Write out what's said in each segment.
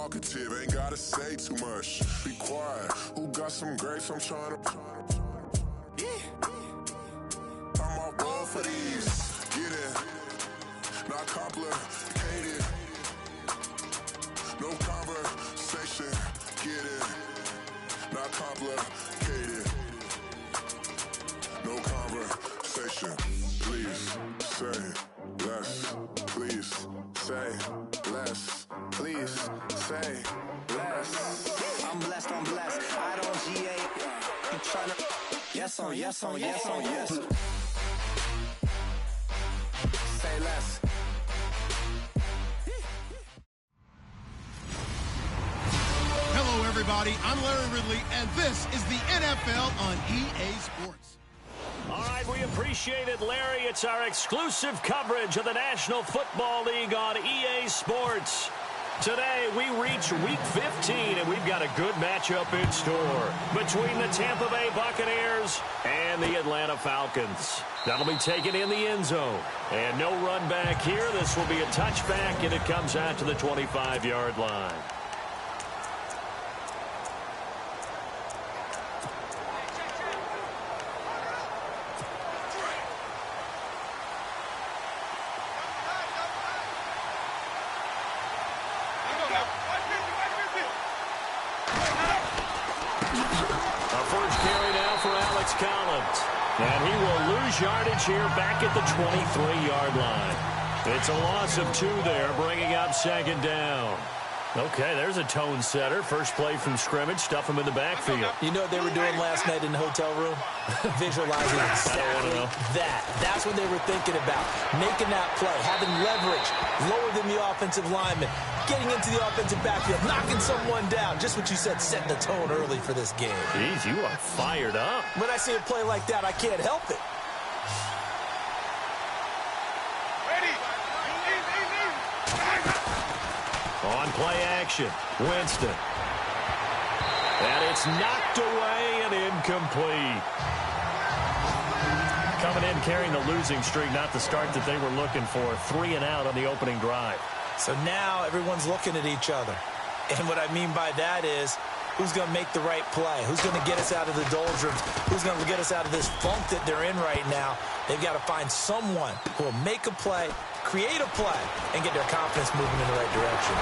talkative, ain't gotta say too much. Be quiet, who got some grapes? I'm trying to. I'm all roll for these. Get it, not complicated. No conversation, get it, not complicated. No conversation, please say less. Please say less. Please say less. I'm blessed, I don't GA. I'm tryna. Yes on, yes on, yes on, yes. Say less. Hello, everybody. I'm Larry Ridley, and this is the NFL on EA Sports. All right, we appreciate it, Larry. It's our exclusive coverage of the National Football League on EA Sports. Today, we reach Week 15, and we've got a good matchup in store between the Tampa Bay Buccaneers and the Atlanta Falcons. That'll be taken in the end zone. And no run back here. This will be a touchback, and it comes out to the 25-yard line. And he will lose yardage here back at the 23-yard line. It's a loss of 2 there, bringing up second down. Okay, there's a tone setter. First play from scrimmage, stuff him in the backfield. You know what they were doing last night in the hotel room? Visualizing exactly that. That's what they were thinking about. Making that play, having leverage, lower than the offensive lineman, getting into the offensive backfield, knocking someone down. Just what you said, setting the tone early for this game. Jeez, you are fired up. When I see a play like that, I can't help it. On play action, Winston. And it's knocked away and incomplete. Coming in carrying the losing streak, not the start that they were looking for. 3 and out on the opening drive. So now everyone's looking at each other. And what I mean by that is, who's going to make the right play? Who's going to get us out of the doldrums? Who's going to get us out of this funk that they're in right now? They've got to find someone who will make a play, create a play, and get their confidence moving in the right direction.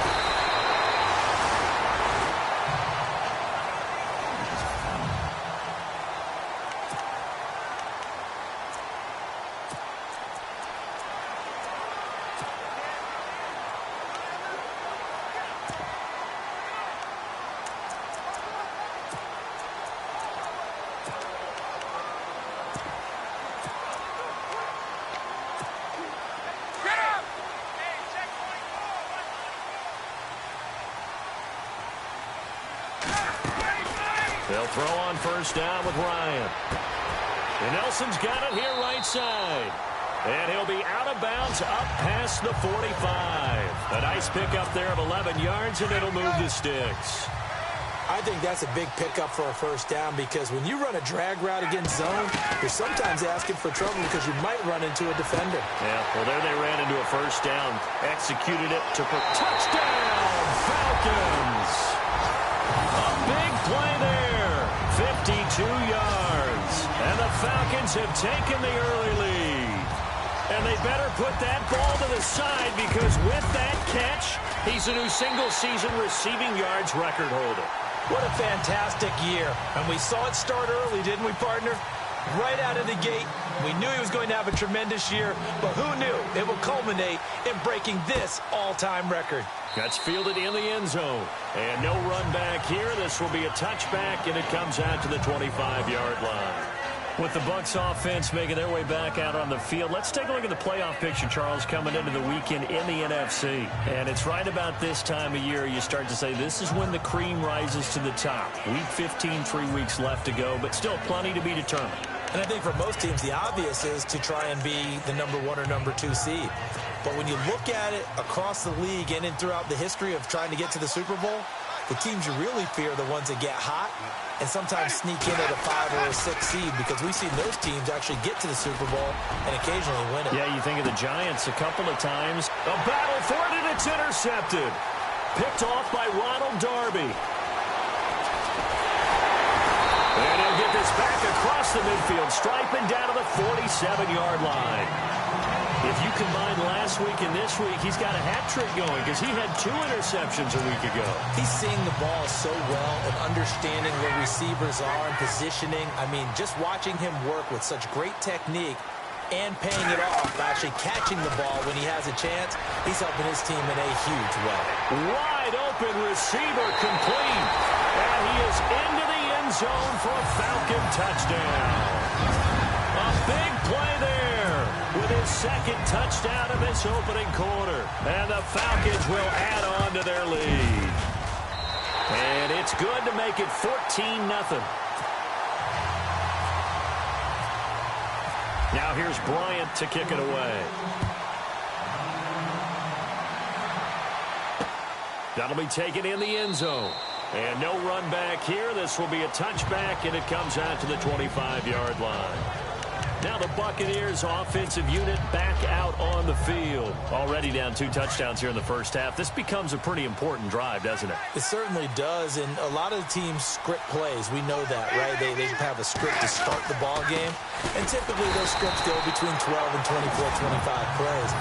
They'll throw on first down with Ryan. And Nelson's got it here right side. And he'll be out of bounds up past the 45. A nice pickup there of 11 yards, and it'll move the sticks. I think that's a big pickup for a first down because when you run a drag route against zone, you're sometimes asking for trouble because you might run into a defender. Yeah, well, there they ran into a first down. Executed it to touchdown, Falcons. A big play there, 52 yards. And the Falcons have taken the early lead. And they better put that ball to the side because with that catch, he's a new single-season receiving yards record holder. What a fantastic year. And we saw it start early, didn't we, partner? Right out of the gate, we knew he was going to have a tremendous year, but who knew it would culminate in breaking this all-time record. That's fielded in the end zone. And no run back here. This will be a touchback, and it comes out to the 25-yard line. With the Bucs offense making their way back out on the field, let's take a look at the playoff picture, Charles, coming into the weekend in the NFC. And it's right about this time of year you start to say this is when the cream rises to the top. Week 15, 3 weeks left to go, but still plenty to be determined. And I think for most teams, the obvious is to try and be the number 1 or number 2 seed. But when you look at it across the league and throughout the history of trying to get to the Super Bowl, the teams you really fear are the ones that get hot and sometimes sneak in at a 5 or a 6 seed because we've seen those teams actually get to the Super Bowl and occasionally win it. Yeah, you think of the Giants a couple of times. A battle for it, and it's intercepted. picked off by Ronald Darby. And he'll get this back across the midfield stripe and down to the 47-yard line. If you combine last week and this week, he's got a hat trick going because he had 2 interceptions a week ago. He's seeing the ball so well and understanding where receivers are and positioning. I mean, just watching him work with such great technique and paying it off by actually catching the ball when he has a chance, he's helping his team in a huge way. Wide open receiver complete. And he is into the end zone for a Falcon touchdown. A big play there with his second touchdown of this opening quarter. And the Falcons will add on to their lead. And it's good to make it 14-0. Now here's Bryant to kick it away. That'll be taken in the end zone. And no run back here. This will be a touchback, and it comes out to the 25-yard line. Now the Buccaneers offensive unit back out on the field. Already down 2 touchdowns here in the first half. This becomes a pretty important drive, doesn't it? It certainly does, and a lot of the teams script plays. We know that, right? They have a script to start the ball game, and typically those scripts go between 12 and 24, 25 plays.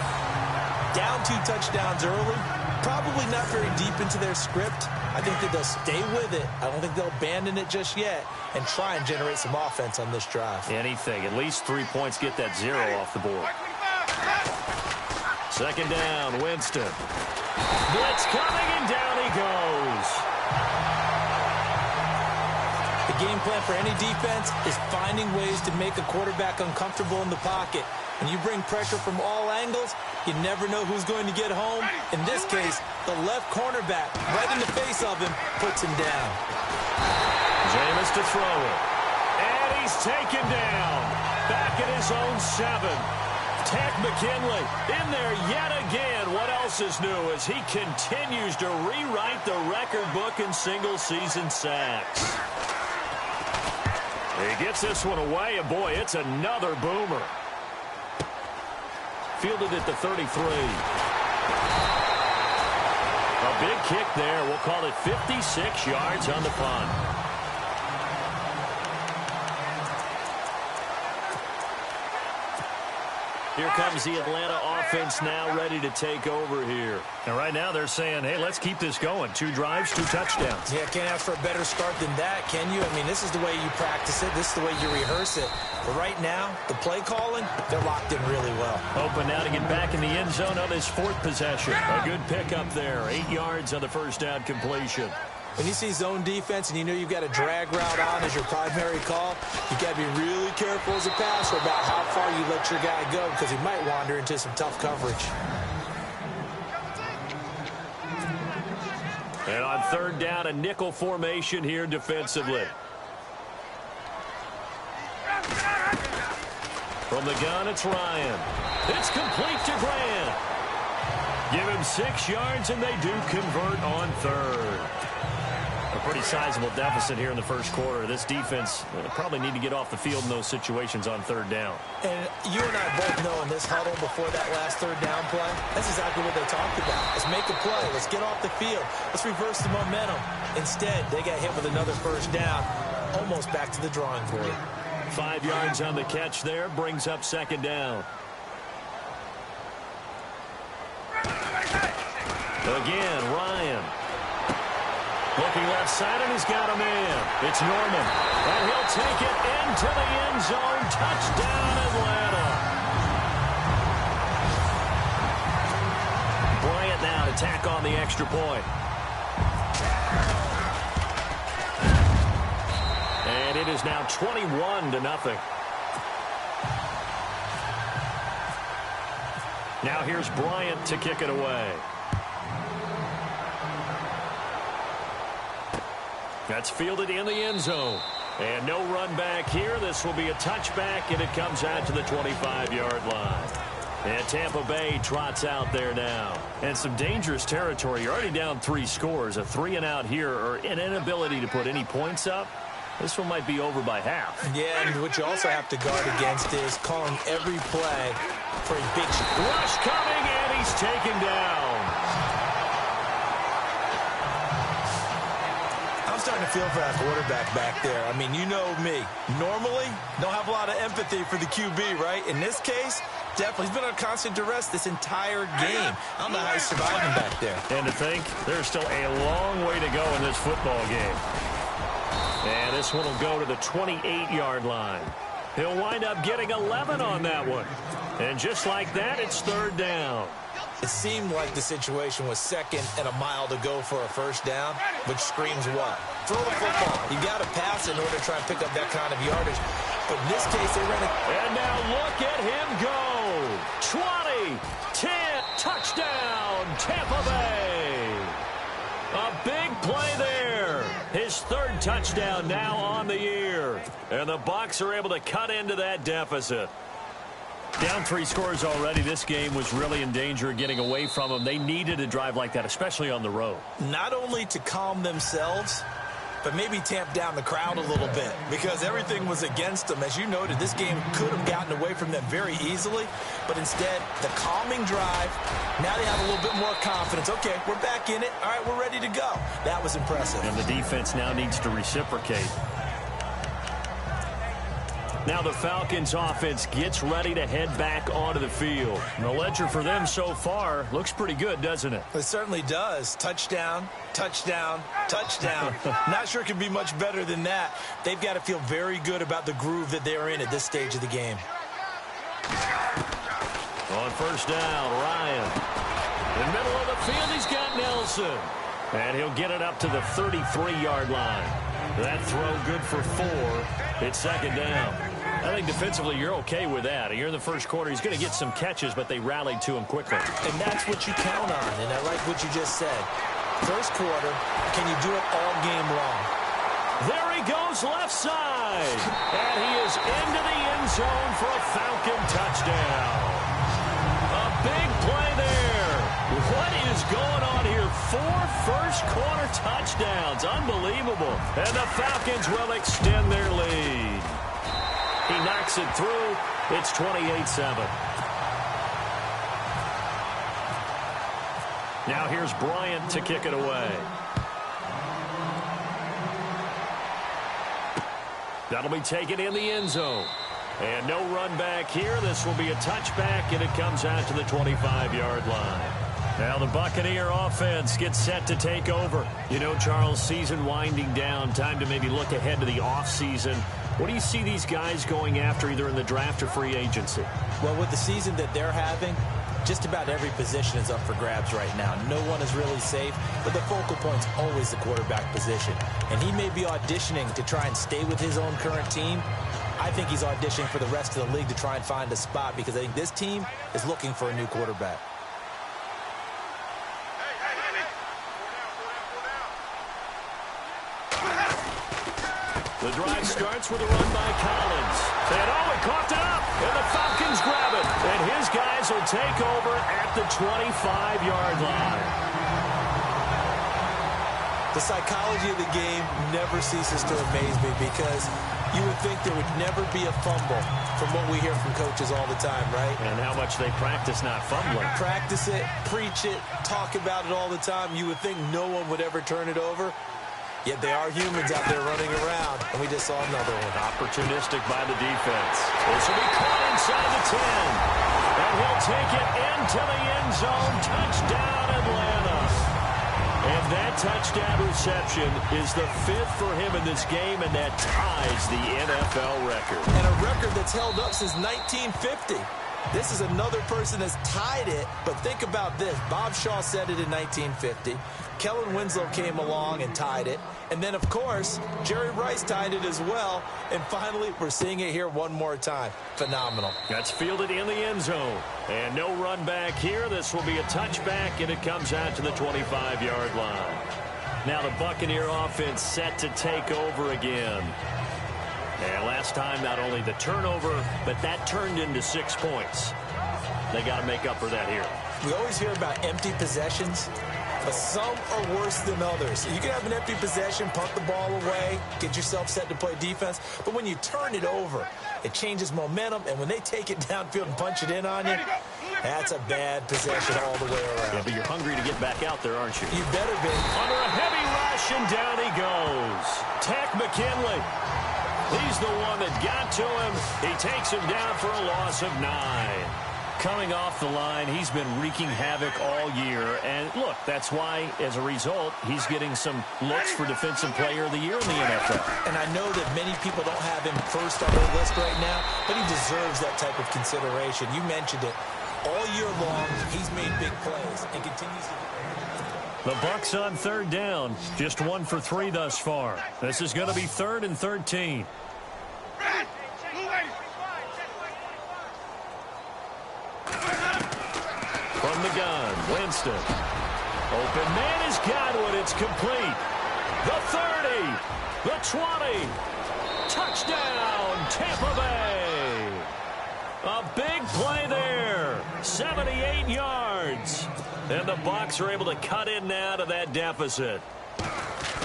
Down 2 touchdowns early, probably not very deep into their script. I think that they'll stay with it. I don't think they'll abandon it just yet and try and generate some offense on this drive. Anything. At least 3 points, get that 0 off the board. Second down, Winston. Blitz coming, and down he goes. The game plan for any defense is finding ways to make a quarterback uncomfortable in the pocket. When you bring pressure from all angles, you never know who's going to get home. In this case, the left cornerback, right in the face of him, puts him down. Jameis to throw it. And he's taken down. Back at his own 7. Ted McKinley in there yet again. What else is new as he continues to rewrite the record book in single-season sacks. He gets this one away, and boy, it's another boomer. Fielded at the 33. A big kick there. We'll call it 56 yards on the punt. Here comes the Atlanta offense now ready to take over here. And right now they're saying, hey, let's keep this going. 2 drives, 2 touchdowns. Yeah, can't ask for a better start than that, can you? I mean, this is the way you practice it. This is the way you rehearse it. But right now, the play calling, they're locked in really well. Open now to get back in the end zone on his 4th possession. A good pickup there. 8 yards on the first down completion. When you see zone defense and you know you've got a drag route on as your primary call, you got to be really careful as a passer about how far you let your guy go because he might wander into some tough coverage. And on 3rd down, a nickel formation here defensively. From the gun, it's Ryan. It's complete to Grant. Give him 6 yards, and they do convert on 3rd. A pretty sizable deficit here in the first quarter. This defense probably need to get off the field in those situations on 3rd down. And you and I both know in this huddle before that last 3rd down play, that's exactly what they talked about. Let's make a play. Let's get off the field. Let's reverse the momentum. Instead, they got hit with another 1st down, almost back to the drawing board. 5 yards on the catch there, brings up 2nd down. Again, Ryan. Looking left side, and he's got a man. It's Norman. And he'll take it into the end zone. Touchdown, Atlanta. Bryant now to tack on the extra point. And it is now 21-0. Now here's Bryant to kick it away. That's fielded in the end zone. And no run back here. This will be a touchback, and it comes out to the 25-yard line. And Tampa Bay trots out there now. And some dangerous territory. You're already down 3 scores. A 3-and-out here, or an inability to put any points up. This one might be over by half. Yeah, and what you also have to guard against is calling every play for a big rush coming, and he's taken down. to feel for that quarterback back there. I mean, you know me. Normally, don't have a lot of empathy for the QB, right? In this case, definitely. He's been on constant duress this entire game. I don't know how he's surviving back there. And to think, there's still a long way to go in this football game. And this one will go to the 28-yard line. He'll wind up getting 11 on that one. And just like that, it's third down. It seemed like the situation was second and a mile to go for a first down, which screams what? Throw the football. You got to pass in order to try and pick up that kind of yardage. But in this case, they ran it. And now look at him go. 20, 10, touchdown, Tampa Bay. A big play there. His third touchdown now on the year. And the Bucs are able to cut into that deficit. Down 3 scores already. This game was really in danger of getting away from them. They needed a drive like that, especially on the road. Not only to calm themselves, but maybe tamp down the crowd a little bit because everything was against them. As you noted, this game could have gotten away from them very easily, but instead, the calming drive, now they have a little bit more confidence. Okay, we're back in it. All right, we're ready to go. That was impressive. And the defense now needs to reciprocate. Now the Falcons offense gets ready to head back onto the field. And the ledger for them so far looks pretty good, doesn't it? It certainly does. Touchdown, touchdown, touchdown. Not sure it could be much better than that. They've got to feel very good about the groove that they're in at this stage of the game. On first down, Ryan. In the middle of the field, he's got Nelson. And he'll get it up to the 33-yard line. That throw good for 4. It's second down. I think defensively you're okay with that. Here in the first quarter, he's going to get some catches, but they rallied to him quickly. And that's what you count on, and I like what you just said. First quarter, can you do it all game long? There he goes left side. And he is into the end zone for a Falcon touchdown. A big play there. What is going on here? 4 first-quarter touchdowns. Unbelievable. And the Falcons will extend their lead. He knocks it through. It's 28-7. Now here's Bryant to kick it away. That'll be taken in the end zone. And no run back here. This will be a touchback, and it comes out to the 25-yard line. Now the Buccaneer offense gets set to take over. You know, Charles, season winding down, time to maybe look ahead to the offseason. What do you see these guys going after either in the draft or free agency? Well, with the season that they're having, just about every position is up for grabs right now. No one is really safe, but the focal point's always the quarterback position. And he may be auditioning to try and stay with his own current team. I think he's auditioning for the rest of the league to try and find a spot because I think this team is looking for a new quarterback. The drive starts with a run by Collins. And he coughed it up. And the Falcons grab it. And his guys will take over at the 25-yard line. The psychology of the game never ceases to amaze me because you would think there would never be a fumble from what we hear from coaches all the time, right? And how much they practice not fumbling. Practice it, preach it, talk about it all the time. You would think no one would ever turn it over. Yet they are humans out there running around, and we just saw another one. Opportunistic by the defense. This will be caught inside the 10. And he'll take it into the end zone. Touchdown, Atlanta. And that touchdown reception is the 5th for him in this game, and that ties the NFL record. And a record that's held up since 1950. This is another person that's tied it, but think about this. Bob Shaw said it in 1950. Kellen Winslow came along and tied it. And then, of course, Jerry Rice tied it as well. And finally, we're seeing it here one more time. Phenomenal. That's fielded in the end zone. And no run back here. This will be a touchback, and it comes out to the 25-yard line. Now the Buccaneer offense set to take over again. And last time, not only the turnover, but that turned into 6 points. They got to make up for that here. We always hear about empty possessions, but some are worse than others. You can have an empty possession, punt the ball away, get yourself set to play defense, but when you turn it over, it changes momentum, and when they take it downfield and punch it in on you, that's a bad possession all the way around. Yeah, but you're hungry to get back out there, aren't you? You better be. Under a heavy rush, rush, and down he goes. Tech McKinley. He's the one that got to him. He takes him down for a loss of 9. Coming off the line, he's been wreaking havoc all year. And, look, that's why, as a result, he's getting some looks for Defensive Player of the Year in the NFL. And I know that many people don't have him first on their list right now, but he deserves that type of consideration. You mentioned it. All year long, he's made big plays and continues to... The Bucs on 3rd down. Just 1 for 3 thus far. This is going to be 3rd and 13. From the gun, Winston. Open man is Godwin. It's complete. The 30. The 20. Touchdown, Tampa Bay. A big play there. 78 yards. And the Bucs are able to cut in now to that deficit.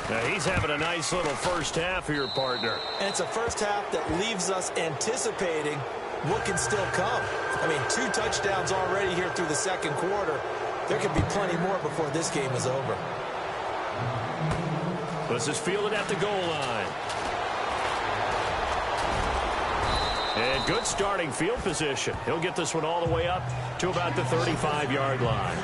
Now he's having a nice little first half here, partner. And it's a first half that leaves us anticipating what can still come. I mean, 2 touchdowns already here through the second quarter. There could be plenty more before this game is over. This is fielded at the goal line. And good starting field position. He'll get this one all the way up to about the 35-yard line.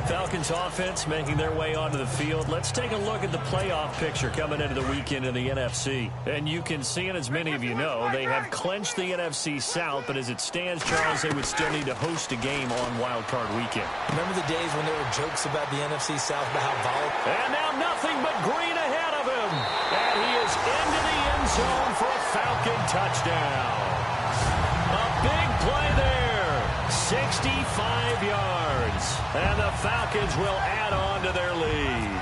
Falcons offense making their way onto the field. Let's take a look at the playoff picture coming into the weekend in the NFC. And you can see it, as many of you know, they have clinched the NFC South, but as it stands, Charles, they would still need to host a game on Wild Card Weekend. Remember the days when there were jokes about the NFC South, about how volatile? And now nothing but green ahead of him. And he is into the end zone for a Falcon touchdown. A big play there. 65 yards. And the Falcons will add on to their lead.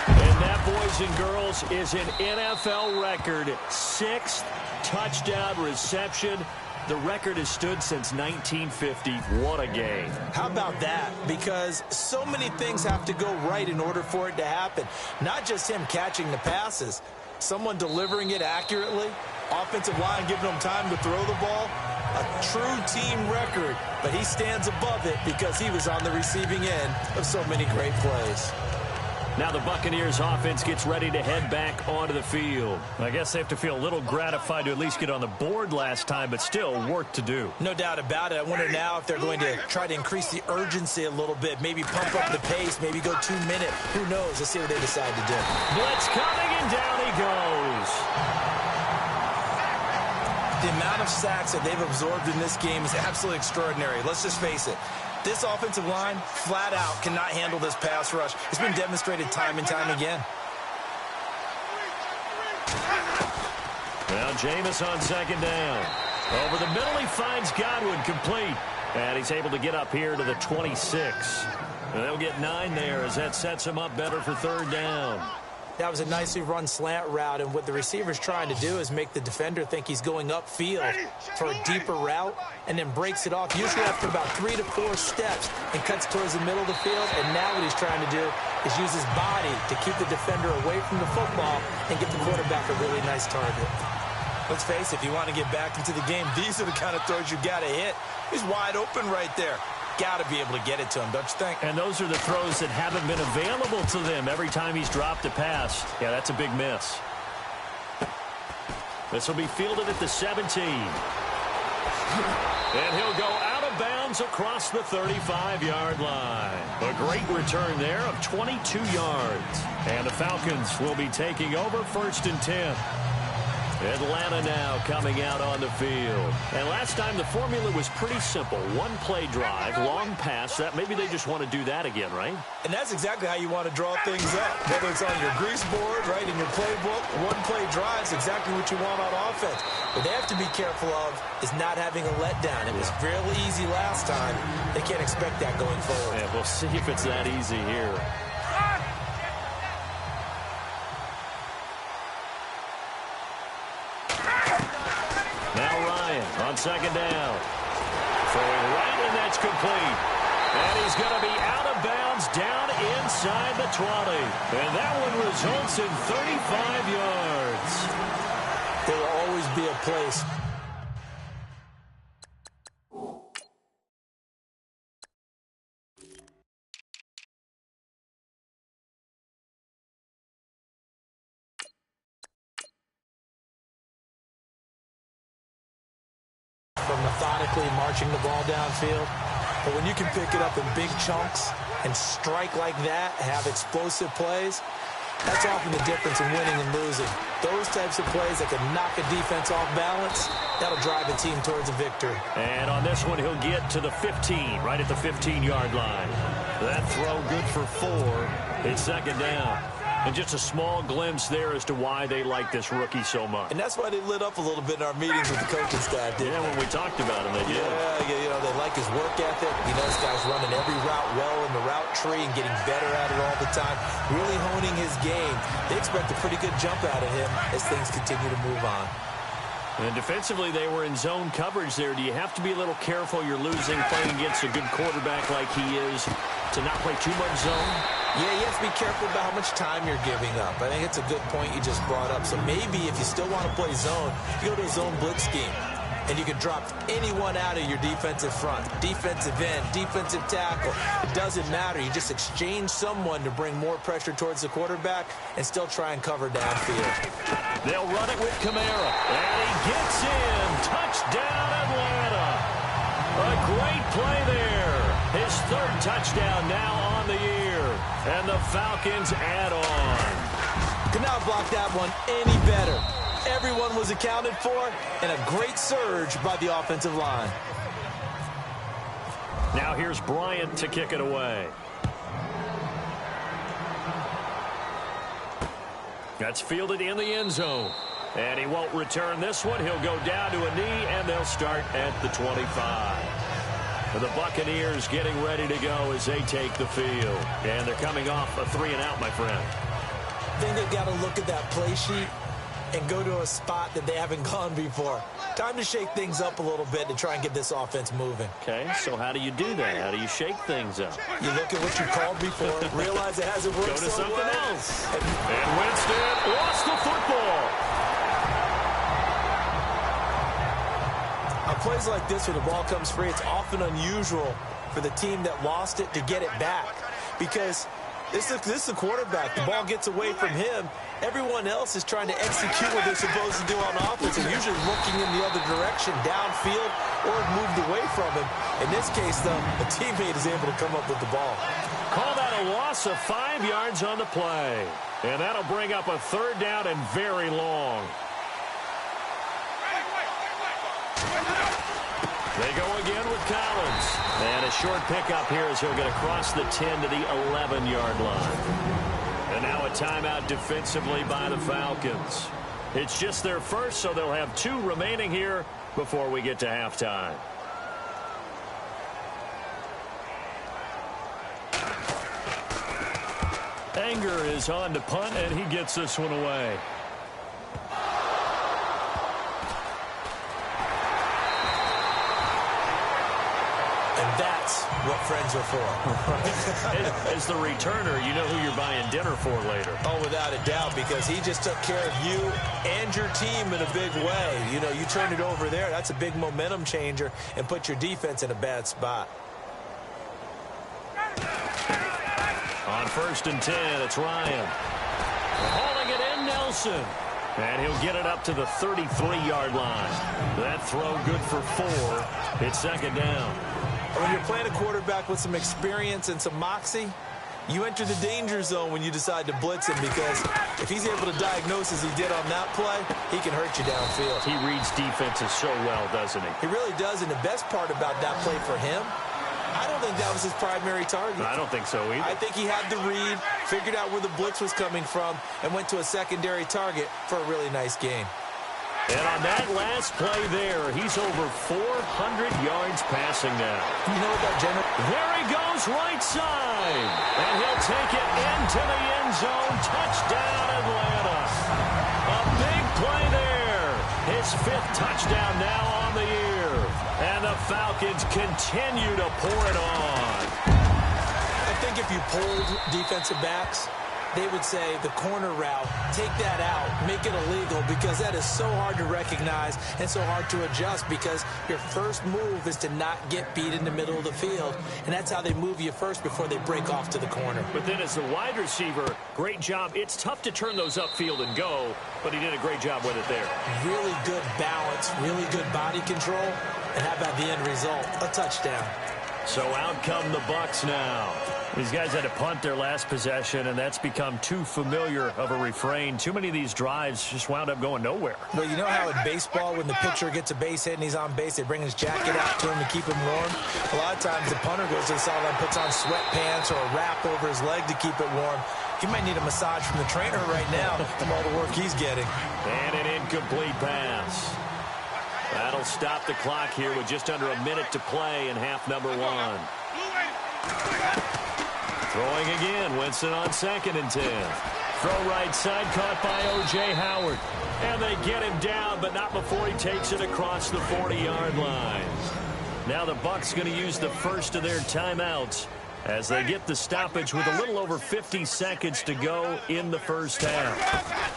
And that, boys and girls, is an NFL record 6th touchdown reception. The record has stood since 1950. What a game. How about that? Because so many things have to go right in order for it to happen. Not just him catching the passes. Someone delivering it accurately. Offensive line giving them time to throw the ball. A true team record, but he stands above it because he was on the receiving end of so many great plays. Now the Buccaneers offense gets ready to head back onto the field. I guess they have to feel a little gratified to at least get on the board last time, but still work to do. No doubt about it. I wonder now if they're going to try to increase the urgency a little bit, maybe pump up the pace, maybe go 2 minutes. Who knows? Let's see what they decide to do. Blitz coming, and down he goes. The amount of sacks that they've absorbed in this game is absolutely extraordinary. Let's just face it. This offensive line, flat out, cannot handle this pass rush. It's been demonstrated time and time again. Now Jameis on 2nd down. Over the middle, he finds Godwin complete. And he's able to get up here to the 26. And they'll get 9 there as that sets him up better for 3rd down. That was a nicely run slant route, and what the receiver's trying to do is make the defender think he's going upfield for a deeper route and then breaks it off, usually after about 3 to 4 steps, and cuts towards the middle of the field. And now what he's trying to do is use his body to keep the defender away from the football and get the quarterback a really nice target. Let's face it, if you want to get back into the game, these are the kind of throws you got to hit. He's wide open right there. Got to be able to get it to him, don't you think? And those are the throws that haven't been available to them every time he's dropped a pass. Yeah, that's a big miss. This will be fielded at the 17. And he'll go out of bounds across the 35-yard line. A great return there of 22 yards. And the Falcons will be taking over 1st and 10. Atlanta now coming out on the field. And last time the formula was pretty simple. 1-play drive, long pass. That maybe they just want to do that again, right? And that's exactly how you want to draw things up. Whether it's on your grease board, right, in your playbook, 1-play drive is exactly what you want on offense. What they have to be careful of is not having a letdown. It was real easy last time. They can't expect that going forward. Yeah, we'll see if it's that easy here. On 2nd down. Throwing right, and that's complete. And he's going to be out of bounds down inside the 20. And that one results in 35 yards. There will always be a place from methodically marching the ball downfield. But when you can pick it up in big chunks and strike like that, have explosive plays, that's often the difference in winning and losing. Those types of plays that can knock a defense off balance, that'll drive a team towards a victory. And on this one, he'll get to the 15, right at the 15-yard line. That throw good for 4. It's second down. And just a small glimpse there as to why they like this rookie so much. And that's why they lit up a little bit in our meetings with the coaching staff, didn't they? When we talked about him, they did. Yeah, you know, they like his work ethic. You know, this guy's running every route well in the route tree and getting better at it all the time, really honing his game. They expect a pretty good jump out of him as things continue to move on. And defensively, they were in zone coverage there. Do you have to be a little careful you're losing playing against a good quarterback like he is to not play too much zone? Yeah, you have to be careful about how much time you're giving up. I think it's a good point you just brought up. So maybe if you still want to play zone, you go to a zone blitz scheme. And you can drop anyone out of your defensive front. Defensive end, defensive tackle. It doesn't matter. You just exchange someone to bring more pressure towards the quarterback and still try and cover downfield. They'll run it with Kamara. And he gets in. Touchdown, Atlanta. A great play there. His 3rd touchdown now on the year. And the Falcons add on. Could not block that one any better. Everyone was accounted for, and a great surge by the offensive line. Now here's Bryant to kick it away. That's fielded in the end zone. And he won't return this one. He'll go down to a knee, and they'll start at the 25. The Buccaneers getting ready to go as they take the field. And they're coming off a 3-and-out, my friend. I think they've got to look at that play sheet and go to a spot that they haven't gone before. Time to shake things up a little bit to try and get this offense moving. Okay, so how do you do that? How do you shake things up? You look at what you called before, realize it hasn't worked so well. Go to something else. And Winston lost the football. On plays like this where the ball comes free, it's often unusual for the team that lost it to get it back. Because this is a quarterback. The ball gets away from him. Everyone else is trying to execute what they're supposed to do on offense and usually looking in the other direction, downfield, or moved away from him. In this case, though, a teammate is able to come up with the ball. Call that a loss of 5 yards on the play. And that'll bring up a 3rd down and very long. They go again with Collins. And a short pickup here as he'll get across the 10 to the 11-yard line. And now a timeout defensively by the Falcons. It's just their first, so they'll have 2 remaining here before we get to halftime. Anger is on to punt, and he gets this one away. And that's what friends are for. As the returner, you know who you're buying dinner for later. Oh, without a doubt, because he just took care of you and your team in a big way. You know, you turn it over there, that's a big momentum changer and put your defense in a bad spot. On 1st and 10, it's Ryan. Hauling it in, Nelson. And he'll get it up to the 33-yard line. That throw good for 4. It's second down. When you're playing a quarterback with some experience and some moxie, you enter the danger zone when you decide to blitz him, because if he's able to diagnose as he did on that play, he can hurt you downfield. He reads defenses so well, doesn't he? He really does, and the best part about that play for him, I don't think that was his primary target. I don't think so either. I think he had the read, figured out where the blitz was coming from, and went to a secondary target for a really nice game. And on that last play there, he's over 400 yards passing now. You know what that general... There he goes, right side. And he'll take it into the end zone. Touchdown, Atlanta. A big play there. His 5th touchdown now on the year. And the Falcons continue to pour it on. I think if you pulled defensive backs, they would say the corner route, take that out, make it illegal, because that is so hard to recognize and so hard to adjust, because your first move is to not get beat in the middle of the field, and that's how they move you first before they break off to the corner. But then as the wide receiver, great job. It's tough to turn those upfield and go, but he did a great job with it there. Really good balance, really good body control, And how about the end result? A touchdown. So out come the Bucs now. These guys had to punt their last possession, and that's become too familiar of a refrain. Too many of these drives just wound up going nowhere. Well, you know how in baseball, when the pitcher gets a base hit and he's on base, they bring his jacket out to him to keep him warm? A lot of times the punter goes to the sideline, puts on sweatpants or a wrap over his leg to keep it warm. He might need a massage from the trainer right now from all the work he's getting. And an incomplete pass. That'll stop the clock here with just under a minute to play in half number 1. Throwing again, Winston on 2nd and 10. Throw right side, caught by O.J. Howard. And they get him down, but not before he takes it across the 40-yard line. Now the Bucs going to use the first of their timeouts as they get the stoppage with a little over 50 seconds to go in the first half.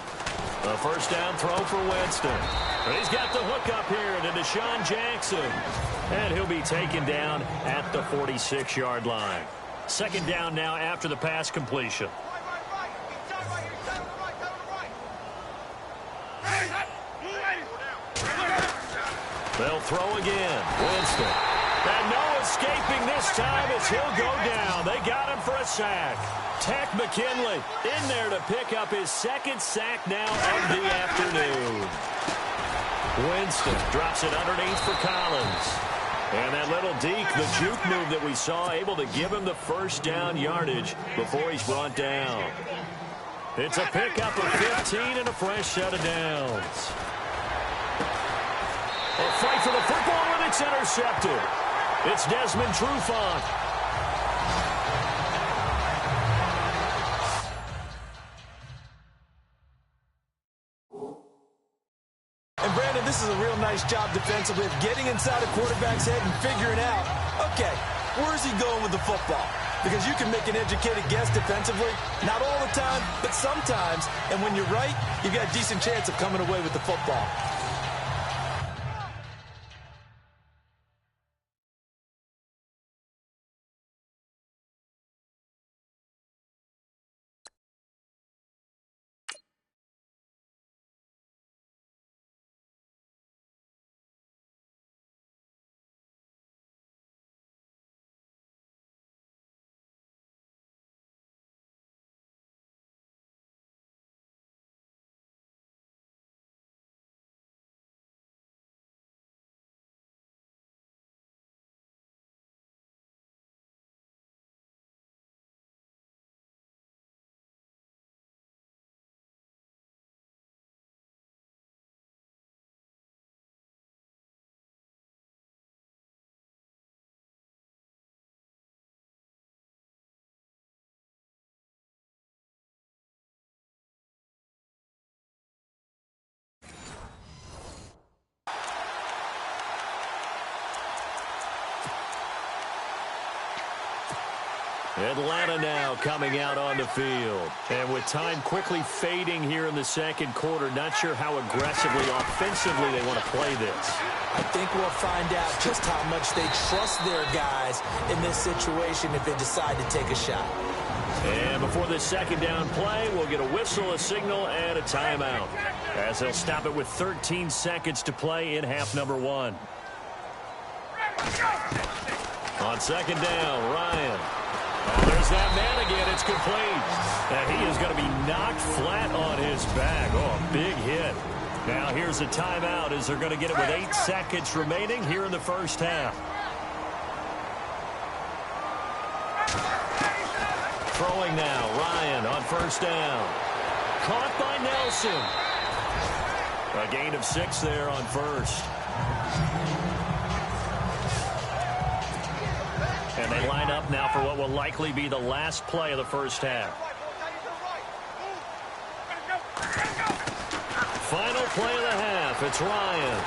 The first down throw for Winston. But he's got the hook up here to Deshaun Jackson. And he'll be taken down at the 46-yard line. Second down now after the pass completion. They'll throw again. Winston. And no escaping this time as he'll go down. They got him for a sack. Tack McKinley in there to pick up his 2nd sack now of the afternoon. Winston drops it underneath for Collins. And that little deke, the juke move that we saw, able to give him the first down yardage before he's brought down. It's a pickup of 15 and a fresh set of downs. A fight for the football, and it's intercepted. It's Desmond Trufant. And Brandon, this is a real nice job defensively of getting inside a quarterback's head and figuring out, okay, where's he going with the football? Because you can make an educated guess defensively, not all the time, but sometimes. And when you're right, you've got a decent chance of coming away with the football. Atlanta now coming out on the field. And with time quickly fading here in the second quarter, not sure how aggressively, offensively they want to play this. I think we'll find out just how much they trust their guys in this situation if they decide to take a shot. And before this second down play, we'll get a whistle, a signal, and a timeout, as they'll stop it with 13 seconds to play in half number 1. On second down, Ryan. Oh, there's that man again. It's complete. And he is going to be knocked flat on his back. Oh, a big hit. Now here's a timeout as they're going to get it with 8 seconds remaining here in the first half. Throwing now, Ryan on first down. Caught by Nelson. A gain of 6 there on first. And they line up now for what will likely be the last play of the first half. Final play of the half. It's Ryan.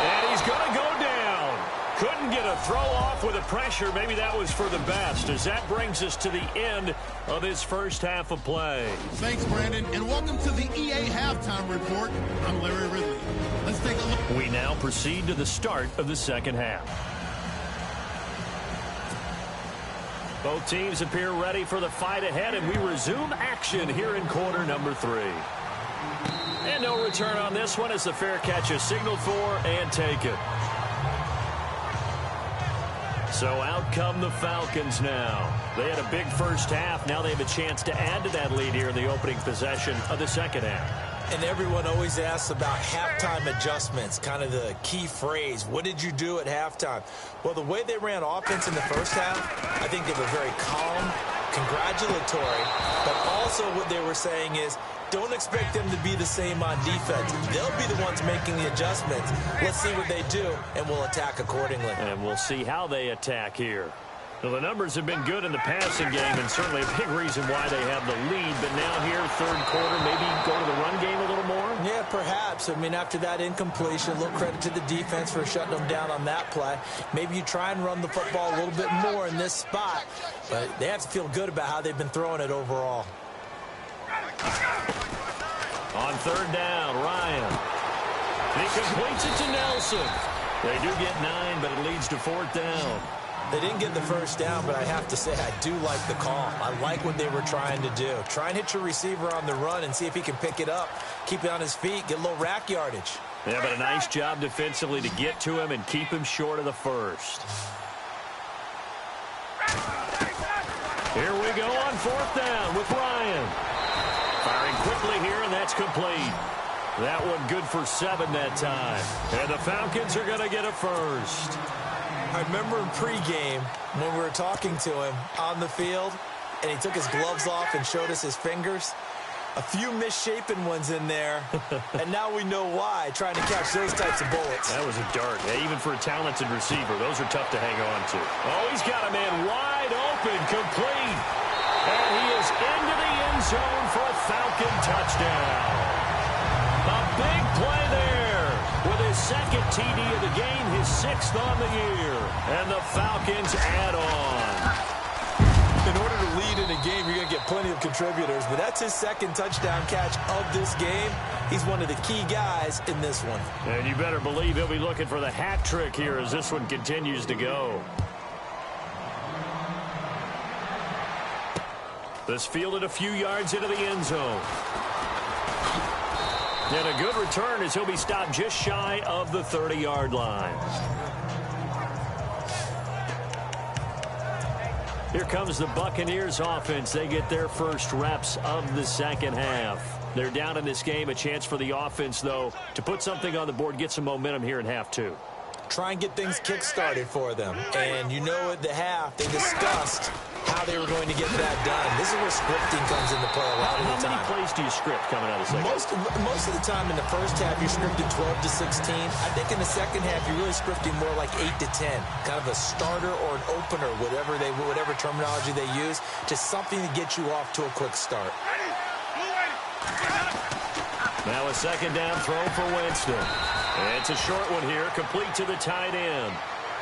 And he's going to go down. Couldn't get a throw off with the pressure. Maybe that was for the best, as that brings us to the end of this first half of play. Thanks, Brandon, and welcome to the EA Halftime Report. I'm Larry Ridley. Let's take a look. We now proceed to the start of the second half. Both teams appear ready for the fight ahead, and we resume action here in quarter number 3. And no return on this one as the fair catch is signaled for and taken. So out come the Falcons now. They had a big first half. Now they have a chance to add to that lead here in the opening possession of the second half. And everyone always asks about halftime adjustments, kind of the key phrase. What did you do at halftime? Well, the way they ran offense in the first half, I think they were very calm, congratulatory, but also what they were saying is, don't expect them to be the same on defense. They'll be the ones making the adjustments. Let's see what they do, and we'll attack accordingly. And we'll see how they attack here. Well, the numbers have been good in the passing game, and certainly a big reason why they have the lead. But now here, third quarter, maybe go to the run game a little more? Yeah, perhaps. I mean, after that incompletion, a little credit to the defense for shutting them down on that play. Maybe you try and run the football a little bit more in this spot. But they have to feel good about how they've been throwing it overall. On third down, Ryan. He completes it to Nelson. They do get 9, but it leads to fourth down. They didn't get the first down, but I have to say I do like the call. I like what they were trying to do. Try and hit your receiver on the run and see if he can pick it up, keep it on his feet, get a little rack yardage. Yeah, but a nice job defensively to get to him and keep him short of the first. Here we go on fourth down with Ryan. Firing quickly here, and that's complete. That one good for 7 that time. And the Falcons are going to get a first. I remember in pregame when we were talking to him on the field, and he took his gloves off and showed us his fingers. A few misshapen ones in there, and now we know why, trying to catch those types of bullets. That was a dart. Yeah, even for a talented receiver, those are tough to hang on to. Oh, he's got a man wide open, complete. And he is into the end zone for a Falcon touchdown. A big play there with his second TD of the game, his 6th on the year. And the Falcons add on. In order to lead in a game, you're going to get plenty of contributors, but that's his second touchdown catch of this game. He's one of the key guys in this one. And you better believe he'll be looking for the hat trick here as this one continues to go. This fielded a few yards into the end zone. And a good return as he'll be stopped just shy of the 30-yard line. Here comes the Buccaneers offense. They get their first reps of the second half. They're down in this game. A chance for the offense, though, to put something on the board, get some momentum here in half 2. Try and get things kick-started for them. And you know at the half, they discussed how they were going to get that done. This is where scripting comes into play a lot of the time. How many plays do you script coming out of the second? Most of the time in the first half, you're scripting 12 to 16. I think in the second half, you're really scripting more like 8 to 10. Kind of a starter or an opener, whatever terminology they use, just something to get you off to a quick start. Now a second down throw for Winston. And it's a short one here, complete to the tight end.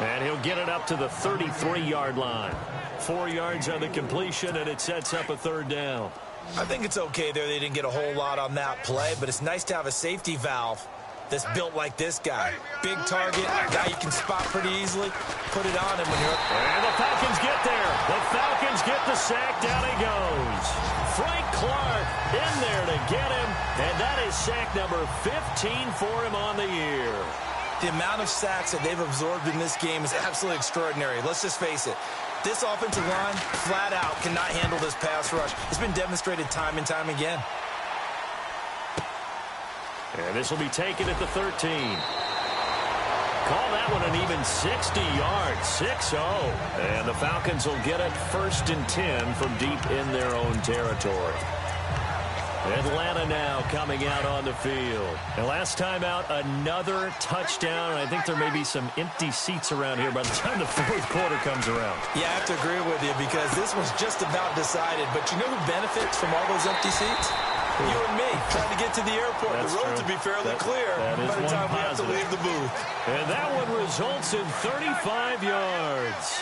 And he'll get it up to the 33-yard line. 4 yards on the completion, and it sets up a third down. I think it's okay there. They didn't get a whole lot on that play, but it's nice to have a safety valve that's built like this guy. Big target, guy you can spot pretty easily. Put it on him when you're up. And the Falcons get there. The Falcons get the sack. Down he goes. Frank Clark in there to get him, and that is sack number 15 for him on the year. The amount of sacks that they've absorbed in this game is absolutely extraordinary. Let's just face it. This offensive line, flat out, cannot handle this pass rush. It's been demonstrated time and time again. And this will be taken at the 13. Call that one an even 60 yards, 6-0. And the Falcons will get it 1st and 10 from deep in their own territory. Atlanta now coming out on the field. And last time out, another touchdown. And I think there may be some empty seats around here by the time the fourth quarter comes around. Yeah, I have to agree with you because this was just about decided. But you know who benefits from all those empty seats? You and me, trying to get to the airport. That's the road true. to be fairly clear by the time we have to leave the booth. And that one results in 35 yards.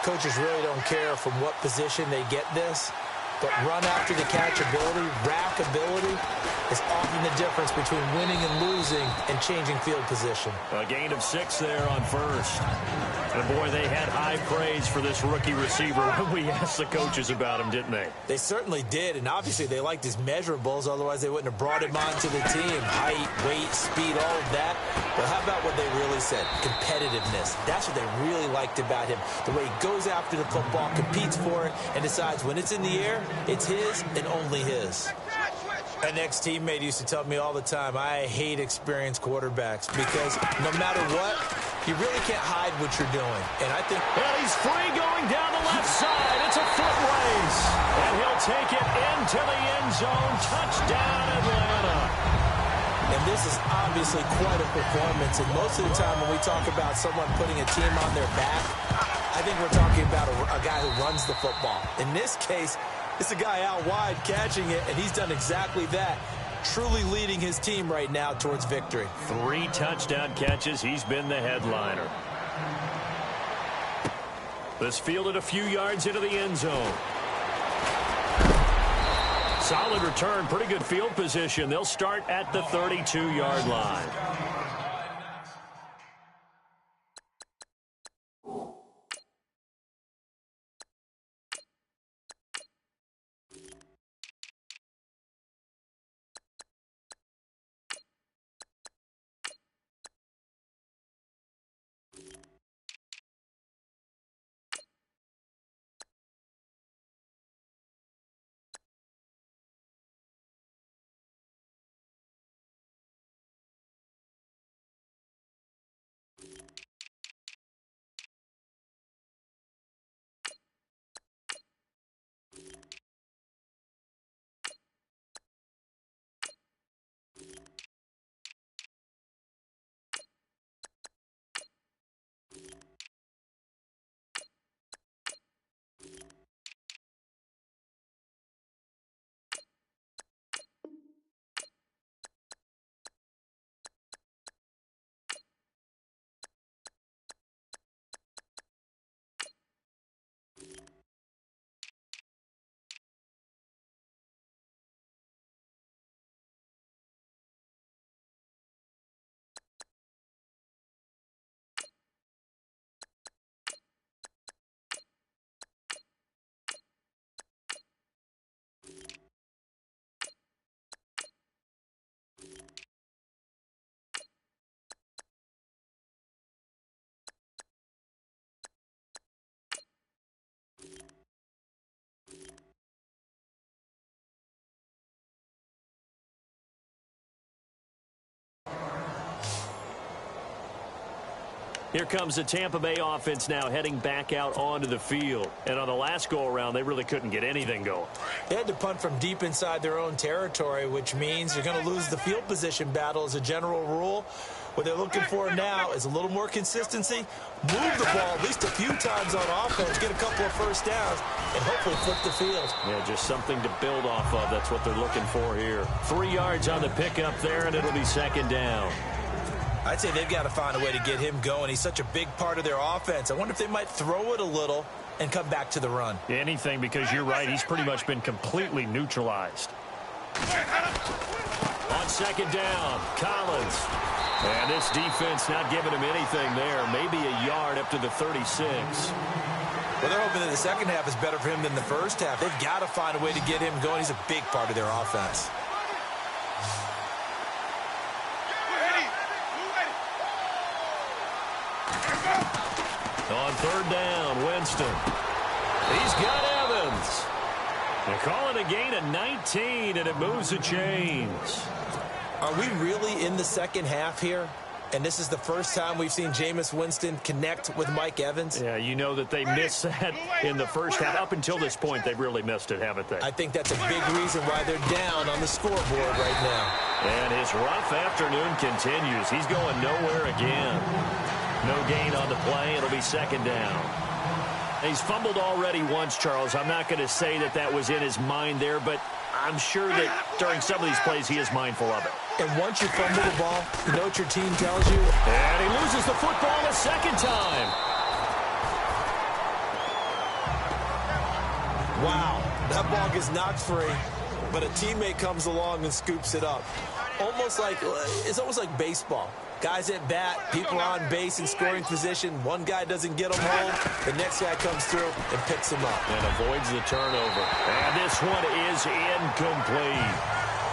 Coaches really don't care from what position they get this. But run after the catch ability, rack ability, is often the difference between winning and losing and changing field position. A gain of 6 there on first. And boy, they had high praise for this rookie receiver when we asked the coaches about him, didn't they? They certainly did, and obviously they liked his measurables, otherwise they wouldn't have brought him onto the team. Height, weight, speed, all of that. But how about what they really said? Competitiveness. That's what they really liked about him. The way he goes after the football, competes for it, and decides when it's in the air, it's his and only his. An ex-teammate used to tell me all the time, I hate experienced quarterbacks because no matter what, you really can't hide what you're doing. And I think... Well, he's free going down the left side. It's a foot race. And he'll take it into the end zone. Touchdown, Atlanta. And this is obviously quite a performance. And most of the time when we talk about someone putting a team on their back, I think we're talking about a guy who runs the football. In this case, it's a guy out wide catching it, and he's done exactly that, truly leading his team right now towards victory. 3 touchdown catches. He's been the headliner. This fielded a few yards into the end zone. Solid return, pretty good field position. They'll start at the 32-yard line. Here comes the Tampa Bay offense now heading back out onto the field. And on the last go-around, they really couldn't get anything going. They had to punt from deep inside their own territory, which means you're going to lose the field position battle as a general rule. What they're looking for now is a little more consistency, move the ball at least a few times on offense, get a couple of first downs, and hopefully flip the field. Yeah, just something to build off of. That's what they're looking for here. 3 yards on the pickup there, and it'll be second down. I'd say they've got to find a way to get him going. He's such a big part of their offense. I wonder if they might throw it a little and come back to the run. Anything, because you're right. He's pretty much been completely neutralized. On second down, Collins. And this defense not giving him anything there. Maybe a yard up to the 36. Well, they're hoping that the second half is better for him than the first half. They've got to find a way to get him going. He's a big part of their offense. On third down, Winston. He's got Evans. They call it a gain of 19, and it moves the chains. Are we really in the second half here? And this is the first time we've seen Jameis Winston connect with Mike Evans? Yeah, you know that they missed that in the first half. Up until this point, they've really missed it, haven't they? I think that's a big reason why they're down on the scoreboard right now. And his rough afternoon continues. He's going nowhere again. No gain on the play. It'll be second down. He's fumbled already once, Charles. I'm not going to say that that was in his mind there, but I'm sure that during some of these plays he is mindful of it. And once you fumble the ball, you know what your team tells you? And he loses the football a second time. Wow, that ball gets knocked free, but a teammate comes along and scoops it up. It's almost like baseball. Guys at bat, people are on base in scoring position. One guy doesn't get him home. The next guy comes through and picks him up. And avoids the turnover. And this one is incomplete.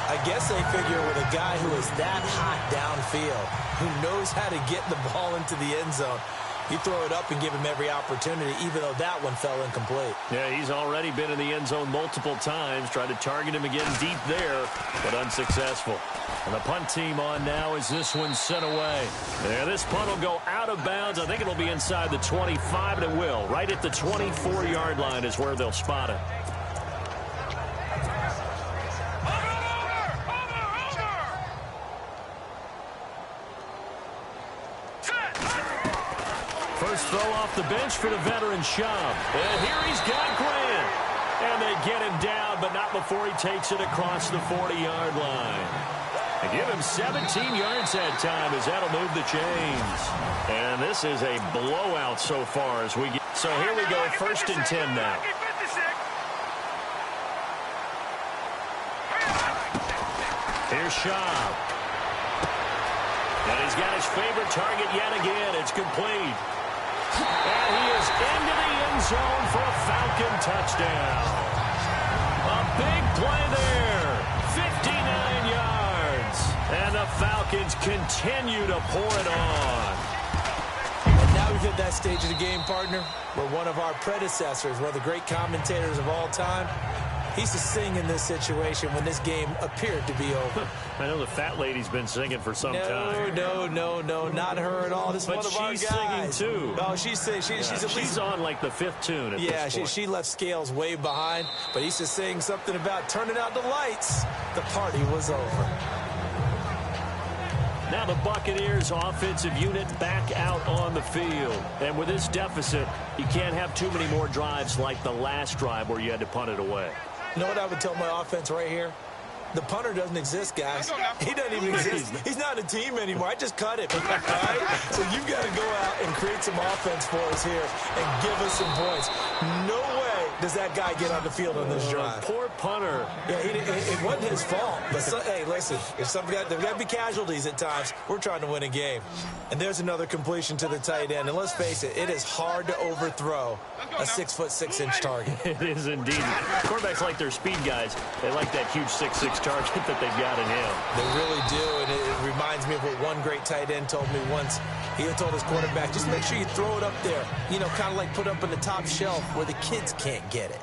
I guess they figure with a guy who is that hot downfield, who knows how to get the ball into the end zone, you throw it up and give him every opportunity, even though that one fell incomplete. Yeah, he's already been in the end zone multiple times. Tried to target him again deep there, but unsuccessful. And the punt team on now as this one's sent away. Yeah, this punt will go out of bounds. I think it'll be inside the 25, and it will. Right at the 24-yard line is where they'll spot it. First throw off the bench for the veteran Schaub. And here he's got Grant. And they get him down, but not before he takes it across the 40-yard line. They give him 17 yards that time as that'll move the chains. And this is a blowout so far as we get. So here we go, 1st and 10 now. Here's Schaub. And he's got his favorite target yet again. It's complete. And he is into the end zone for a Falcon touchdown. A big play there. 59 yards. And the Falcons continue to pour it on. And now we've hit that stage of the game, partner, where one of our predecessors, one of the great commentators of all time, he used to sing in this situation when this game appeared to be over. I know the fat lady's been singing for some time. No, not her at all. This is one of our guys. But she's singing, too. Oh, she's at least on, like, the 5th tune at this point. She left Scales way behind, but he used to sing something about turning out the lights. The party was over. Now the Buccaneers offensive unit back out on the field. And with this deficit, you can't have too many more drives like the last drive where you had to punt it away. You know what I would tell my offense right here? The punter doesn't exist, guys. He doesn't even exist. He's not a team anymore. I just cut him. All right? So you've got to go out and create some offense for us here and give us some points. No way does that guy get on the field on this drive. Poor punter. Yeah, it wasn't his fault. But hey, listen, if there's got to be casualties at times. We're trying to win a game. And there's another completion to the tight end. And let's face it, it is hard to overthrow a 6'6" target. It is indeed. Quarterbacks like their speed guys. They like that huge 6'6" target that they've got in him. They really do, and it reminds me of what one great tight end told me once. He had told his quarterback, just make sure you throw it up there, kind of like put up on the top shelf where the kids can't get it.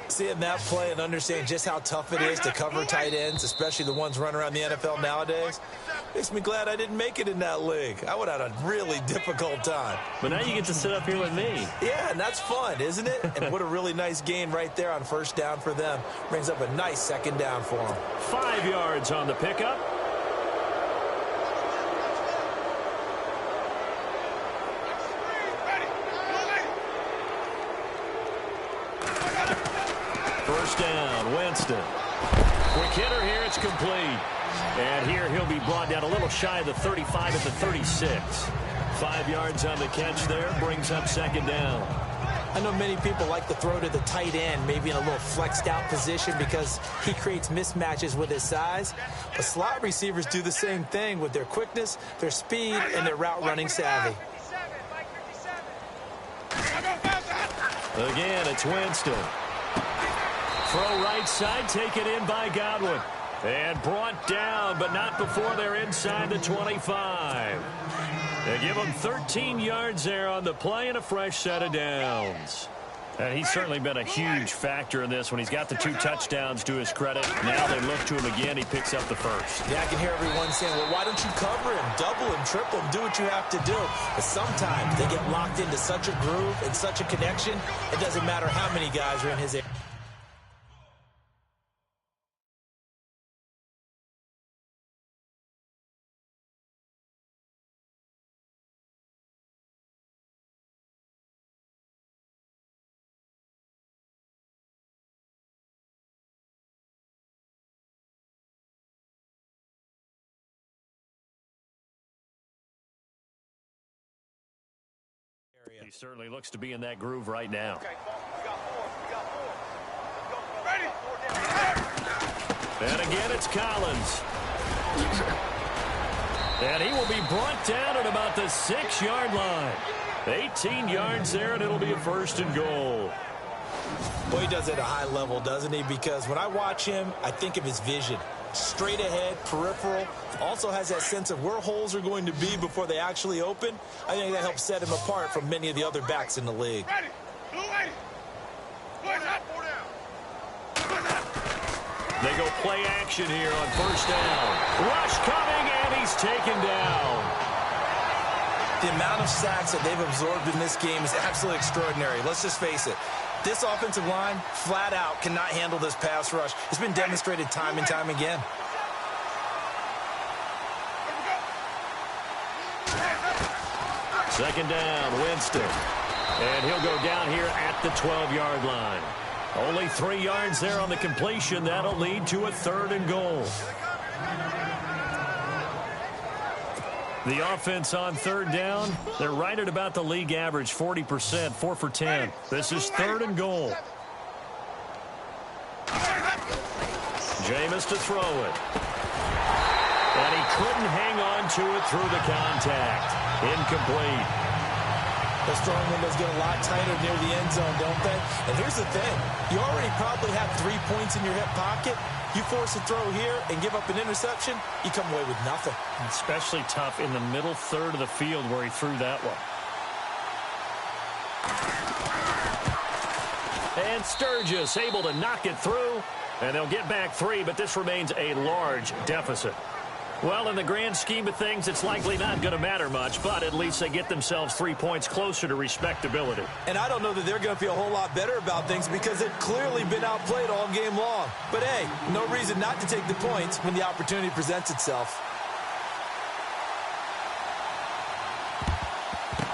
Seeing that play and understanding just how tough it is to cover tight ends, especially the ones running around the NFL nowadays, makes me glad I didn't make it in that league. I would have had a really difficult time. But now you get to sit up here with me. Yeah, and that's fun, isn't it? And what a really nice gain right there on 1st down for them. Brings up a nice 2nd down for them. 5 yards on the pickup. First down, Winston. Quick hitter here, it's complete. And here he'll be brought down a little shy of the 35 at the 36. 5 yards on the catch there, brings up 2nd down. I know many people like to throw to the tight end, maybe in a little flexed out position because he creates mismatches with his size. But slot receivers do the same thing with their quickness, their speed, and their route running savvy. Again, it's Winston. Throw right side, taken in by Godwin. And brought down, but not before they're inside the 25. They give him 13 yards there on the play and a fresh set of downs. And he's certainly been a huge factor in this when he's got the 2 touchdowns to his credit. Now they look to him again. He picks up the first. Yeah, I can hear everyone saying, well, why don't you cover him, double him, triple him, do what you have to do. But sometimes they get locked into such a groove and such a connection, it doesn't matter how many guys are in his area. He certainly looks to be in that groove right now. Okay, we got four. And again, it's Collins. And he will be brought down at about the 6-yard line. 18 yards there, and it'll be a first and goal. Well, he does it at a high level, doesn't he? Because when I watch him, I think of his vision. Straight ahead, peripheral. Also has that sense of where holes are going to be before they actually open. I think that helps set him apart from many of the other backs in the league. They go play action here on first down. Rush coming, and he's taken down. The amount of sacks that they've absorbed in this game is absolutely extraordinary. Let's just face it. This offensive line, flat out, cannot handle this pass rush. It's been demonstrated time and time again. Second down, Winston. And he'll go down here at the 12-yard line. Only 3 yards there on the completion. That'll lead to a third and goal. The offense on third down, they're right at about the league average, 40%, 4 for 10. This is third and goal. Jameis to throw it. And he couldn't hang on to it through the contact. Incomplete. Those throwing windows get a lot tighter near the end zone, don't they? And here's the thing. You already probably have 3 points in your hip pocket. You force a throw here and give up an interception, you come away with nothing. Especially tough in the middle third of the field where he threw that one. And Sturgis able to knock it through. And they'll get back 3, but this remains a large deficit. Well, in the grand scheme of things, it's likely not going to matter much, but at least they get themselves 3 points closer to respectability. And I don't know that they're going to feel a whole lot better about things because they've clearly been outplayed all game long. But, hey, no reason not to take the points when the opportunity presents itself.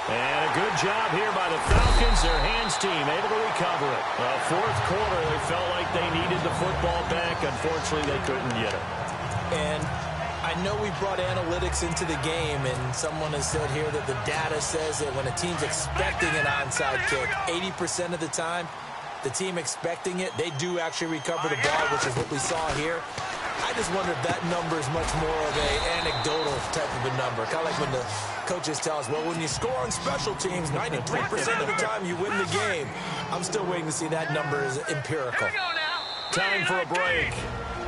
And a good job here by the Falcons. Their hands team able to recover it. Fourth quarter, they felt like they needed the football back. Unfortunately, they couldn't get it. And I know we brought analytics into the game, and someone has said here that the data says that when a team's expecting an onside kick, 80% of the time, the team expecting it, they do actually recover the ball, which is what we saw here. I just wonder if that number is much more of an anecdotal type of a number. Kind of like when the coaches tell us, well, when you score on special teams, 93% of the time you win the game. I'm still waiting to see that number is empirical. Time for a break.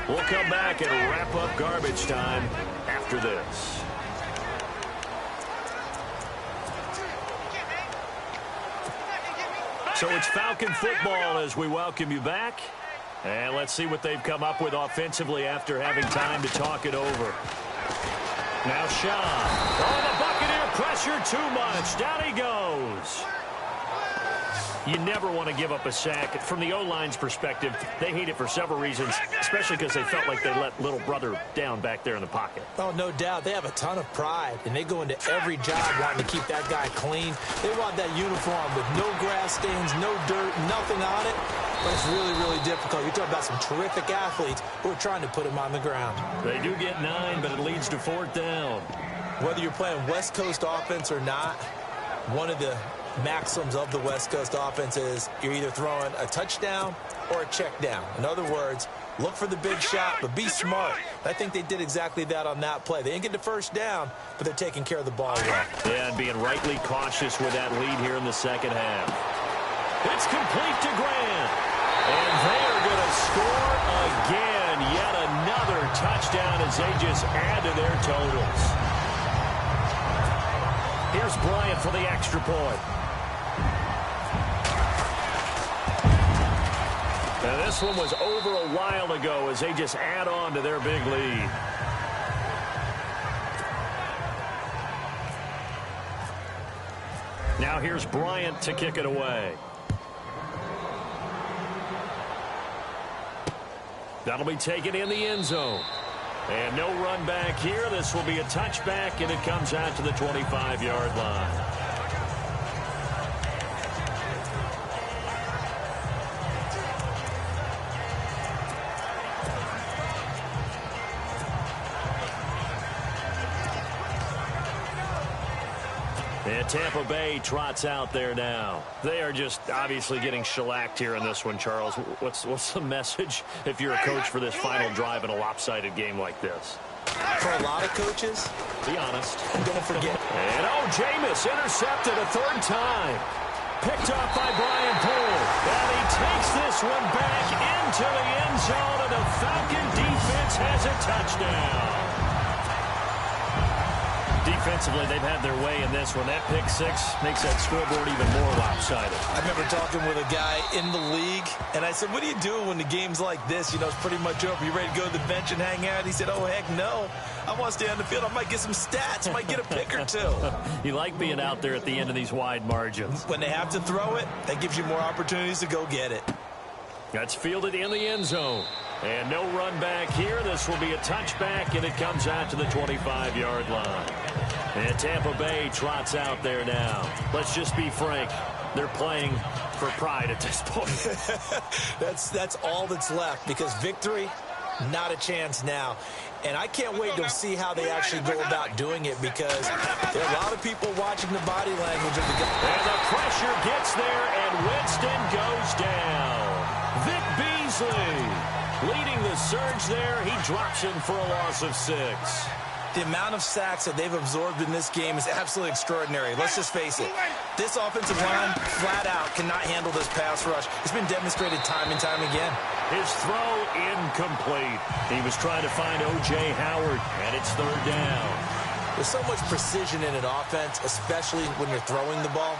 We'll come back and wrap up garbage time after this. So it's Falcon football as we welcome you back. And let's see what they've come up with offensively after having time to talk it over. Now Sean. Oh, the Buccaneer pressure too much. Down he goes. You never want to give up a sack. From the O-line's perspective, they hate it for several reasons, especially because they felt like they let little brother down back there in the pocket. Oh, no doubt. They have a ton of pride, and they go into every job wanting to keep that guy clean. They want that uniform with no grass stains, no dirt, nothing on it. But it's really, really difficult. You're talking about some terrific athletes who are trying to put him on the ground. They do get 9, but it leads to 4th down. Whether you're playing West Coast offense or not, one of the maxims of the West Coast offense is you're either throwing a touchdown or a check down. In other words, look for the big shot, but be smart. I think they did exactly that on that play. They didn't get the first down, but they're taking care of the ball well. Yeah, and being rightly cautious with that lead here in the second half. It's complete to Grant. And they are going to score again. Yet another touchdown as they just add to their totals. Here's Bryant for the extra point. Now this one was over a while ago as they just add on to their big lead. Now here's Bryant to kick it away. That'll be taken in the end zone. And no run back here. This will be a touchback, and it comes out to the 25-yard line. And Tampa Bay trots out there now. They are just obviously getting shellacked here in this one, Charles. What's the message if you're a coach for this final drive in a lopsided game like this? For a lot of coaches, be honest, don't forget. And Jameis intercepted a third time. Picked up by Brian Poole. And he takes this one back into the end zone, and the Falcon defense has a touchdown. Defensively, they've had their way in this one. That pick six makes that scoreboard even more lopsided. I remember talking with a guy in the league, and I said, what do you do when the game's like this? You know, it's pretty much over. You ready to go to the bench and hang out? He said, oh, heck no. I want to stay on the field. I might get some stats. I might get a pick or two. You like being out there at the end of these wide margins. When they have to throw it, that gives you more opportunities to go get it. That's fielded in the end zone. And no run back here. This will be a touchback, and it comes out to the 25-yard line. And Tampa Bay trots out there now. Let's just be frank. They're playing for pride at this point. That's all that's left, because victory, not a chance now. And I can't wait to see how they actually go about doing it, because there are a lot of people watching the body language of the guy. And the pressure gets there, and Winston goes down. Vic Beasley leading the surge there. He drops in for a loss of 6. The amount of sacks that they've absorbed in this game is absolutely extraordinary. Let's just face it. This offensive line, flat out, cannot handle this pass rush. It's been demonstrated time and time again. His throw incomplete. He was trying to find O.J. Howard, and it's third down. There's so much precision in an offense, especially when you're throwing the ball.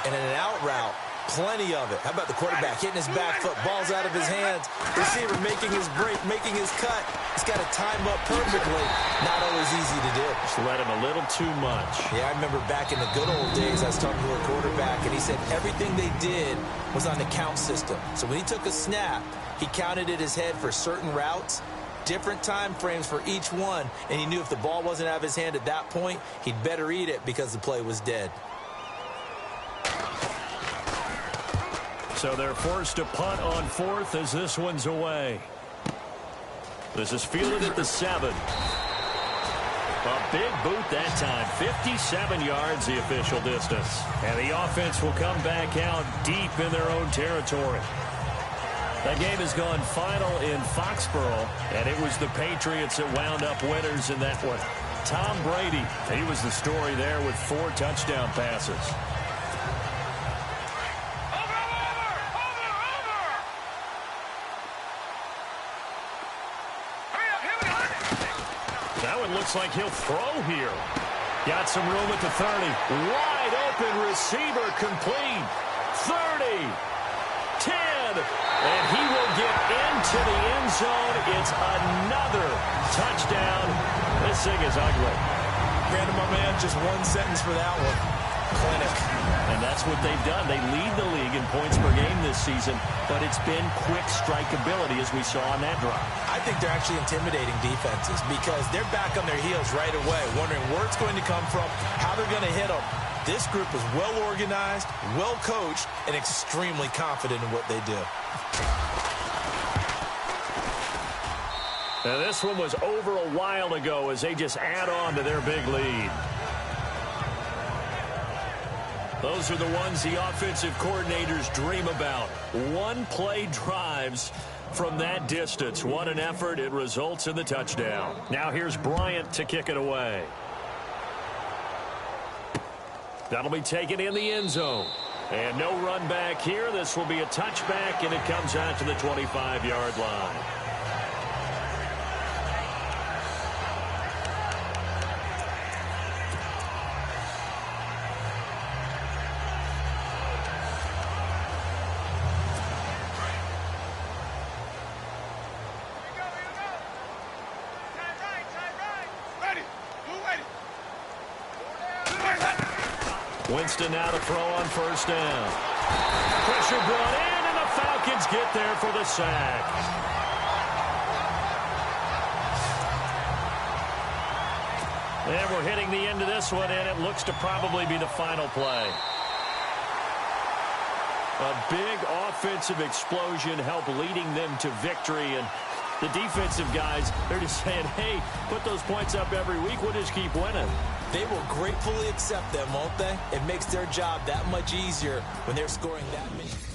And in an out route, plenty of it. How about the quarterback hitting his back foot, ball's out of his hands, receiver making his break, making his cut. He's got to time up perfectly. Not always easy to do. Just let him a little too much. Yeah, I remember back in the good old days, I was talking to a quarterback, and he said everything they did was on the count system. So when he took a snap, he counted in his head for certain routes, different time frames for each one, and he knew if the ball wasn't out of his hand at that point, he'd better eat it because the play was dead. So they're forced to punt on 4th as this one's away. This is fielded at the 7. A big boot that time. 57 yards the official distance. And the offense will come back out deep in their own territory. That game has gone final in Foxborough, and it was the Patriots that wound up winners in that one. Tom Brady, he was the story there with 4 touchdown passes. That one looks like he'll throw here. Got some room at the 30. Wide open receiver complete. 30. 10. And he will get into the end zone. It's another touchdown. This thing is ugly. Brandon, my man, just one sentence for that one. Clinic. And that's what they've done. They lead the league in points per game this season, but it's been quick strikeability as we saw on that drive. I think they're actually intimidating defenses because they're back on their heels right away, wondering where it's going to come from, how they're going to hit them. This group is well organized, well coached, and extremely confident in what they do. Now this one was over a while ago as they just add on to their big lead. Those are the ones the offensive coordinators dream about. One-play drives from that distance. What an effort. It results in the touchdown. Now here's Bryant to kick it away. That'll be taken in the end zone. And no run back here. This will be a touchback, and it comes out to the 25-yard line. Winston now to throw on first down. Pressure brought in, and the Falcons get there for the sack. And we're hitting the end of this one, and it looks to probably be the final play. A big offensive explosion helped leading them to victory, and The defensive guys, they're just saying, hey, put those points up every week. We'll just keep winning. They will gratefully accept them, won't they? It makes their job that much easier when they're scoring that many.